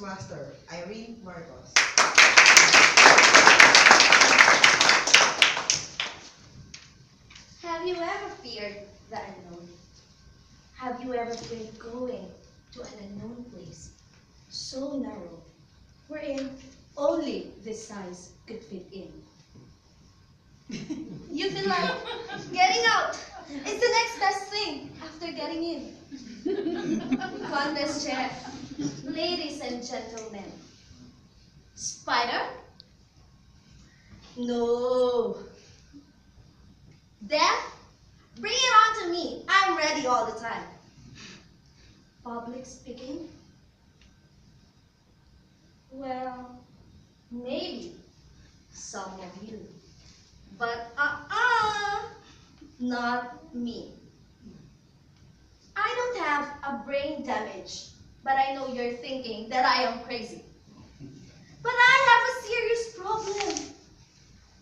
Master, Irene Marcos. Have you ever feared the unknown? Have you ever feared going to an unknown place so narrow, wherein only this size could fit in? You feel like getting out is the next best thing after getting in. Congress chair, ladies and gentlemen, spider? No. Death? Bring it on to me. I'm ready all the time. Public speaking? Well, maybe some of you. But not me. I don't have a brain damage, but I know you're thinking that I am crazy. But I have a serious problem.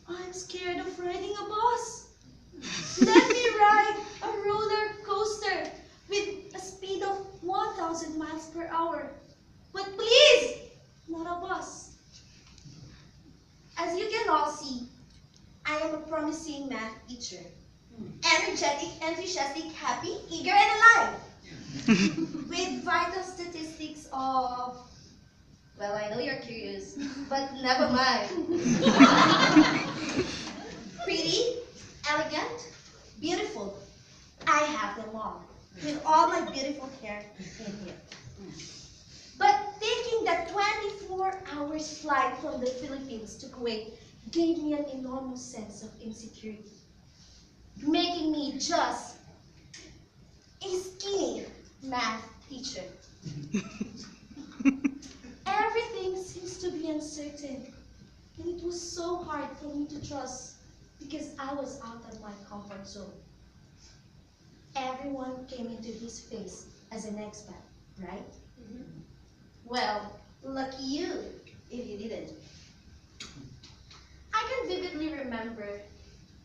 I'm scared of riding a bus. Let me ride a roller coaster with a speed of 1,000 miles per hour. But please, not a bus. As you can all see, I am a promising math teacher. Energetic, enthusiastic, happy, eager, and alive. With vital statistics of, well, I know you're curious, but never mind. Pretty, elegant, beautiful. I have them all, with all my beautiful hair in here. But taking that 24 hours flight from the Philippines to Kuwait gave me an enormous sense of insecurity, making me just a skinny math teacher. Everything seems to be uncertain, and it was so hard for me to trust because I was out of my comfort zone. Everyone came into this phase as an expat, right? Well, lucky you if you didn't. I can vividly remember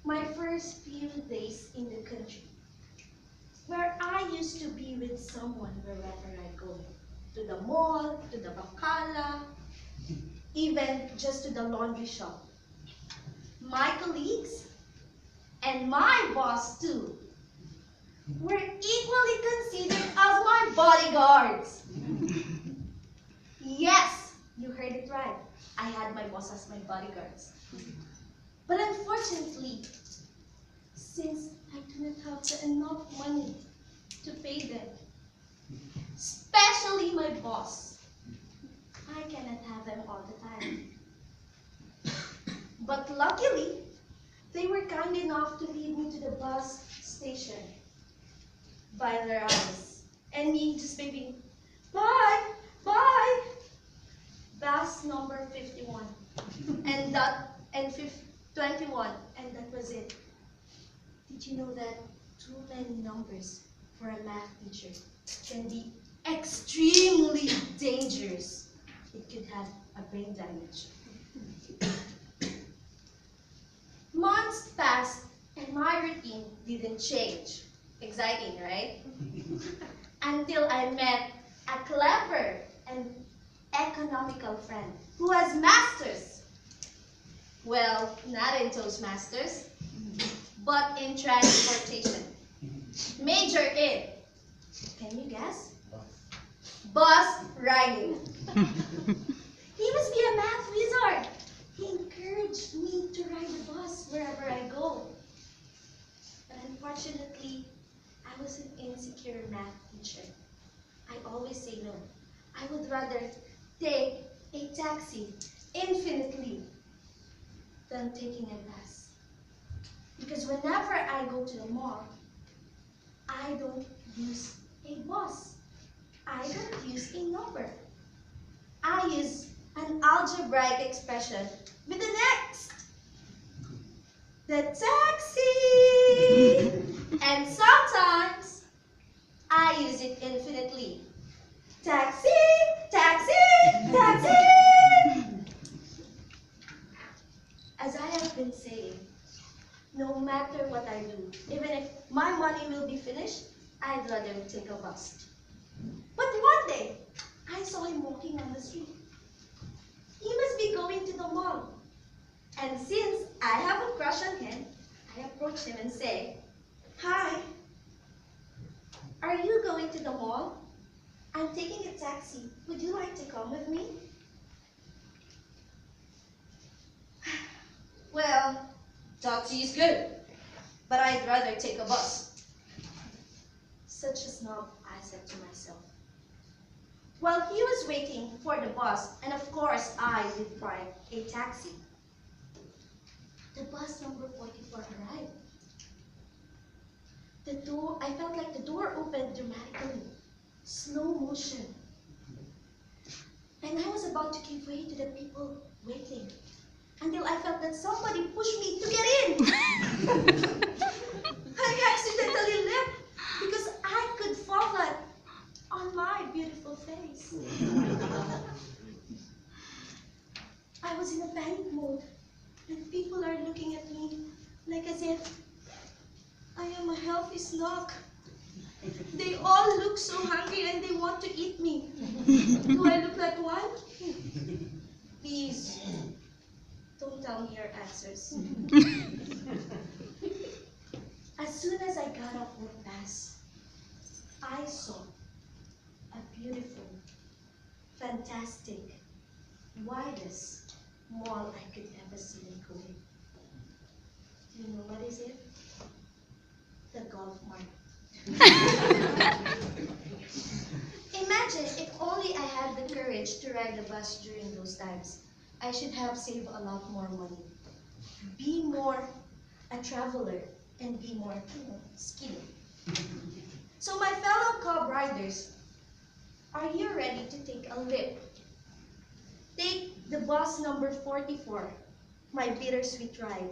my first few days in the country, where I used to be with someone wherever I go. To the mall, to the bacala, even just to the laundry shop. My colleagues, and my boss too, were equally considered as my bodyguards. Yes, you heard it right. I had my boss as my bodyguards. But unfortunately, since I do not have enough money to pay them, especially my boss, I cannot have them all the time. But luckily, they were kind enough to lead me to the bus station by their eyes, and me just beeping, bye, bye. Bus number 51, and 21, and that was it. Did you know that too many numbers for a math teacher can be extremely dangerous? It could have a brain damage. Months passed and my routine didn't change. Exciting, right? Until I met a clever and economical friend who has masters. Well, not in Toastmasters, but in transportation. Major in, can you guess? Bus riding. He must be a math wizard. He encouraged me to ride the bus wherever I go. But unfortunately, I was an insecure math teacher. I always say no. I would rather take a taxi infinitely than taking a bus. Because whenever I go to the mall, I don't use a bus. I don't use a number. I use an algebraic expression with an X. The taxi! And sometimes I use it infinitely. Taxi! Taxi! Taxi! As I have been saying, no matter what I do, even if my money will be finished, I'd rather take a bus. But one day, I saw a walking on the street. He must be going to the mall. And since I have a crush on him, I approach him and say, "Hi, are you going to the mall? I'm taking a taxi. Would you like to come with me?" "Well, taxi is good, but I'd rather take a bus." Such a snob, I said to myself. While he was waiting for the bus, and of course I did buy a taxi, the bus number 44 arrived. I felt like the door opened dramatically, slow motion. And I was about to give way to the people waiting, until I felt that somebody pushed me to get in. I accidentally leapt because I could fall flat on my beautiful face. I was in a panic mode, and people are looking at me like as if I am a healthy snack. They all look so hungry and they want to eat me. Do I look like one? Please, don't tell me your answers. As soon as I got off the bus, I saw a beautiful, fantastic, widest mall I could ever see in Kuwait. Do you know what is it? The Golf Mart. Imagine if only I had the courage to ride the bus during those times. I should have saved a lot more money. Be more a traveler and be more skinny. So my fellow cub riders, are you ready to take a leap? Take the bus number 44, my bittersweet ride,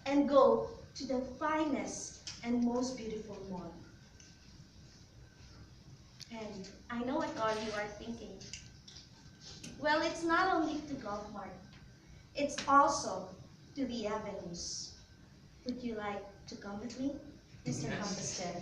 and go to the finest and most beautiful mall. And I know what all you are thinking. Well, it's not only to Golf Mart, it's also to the avenues. Would you like to come with me, Mr. Campestre?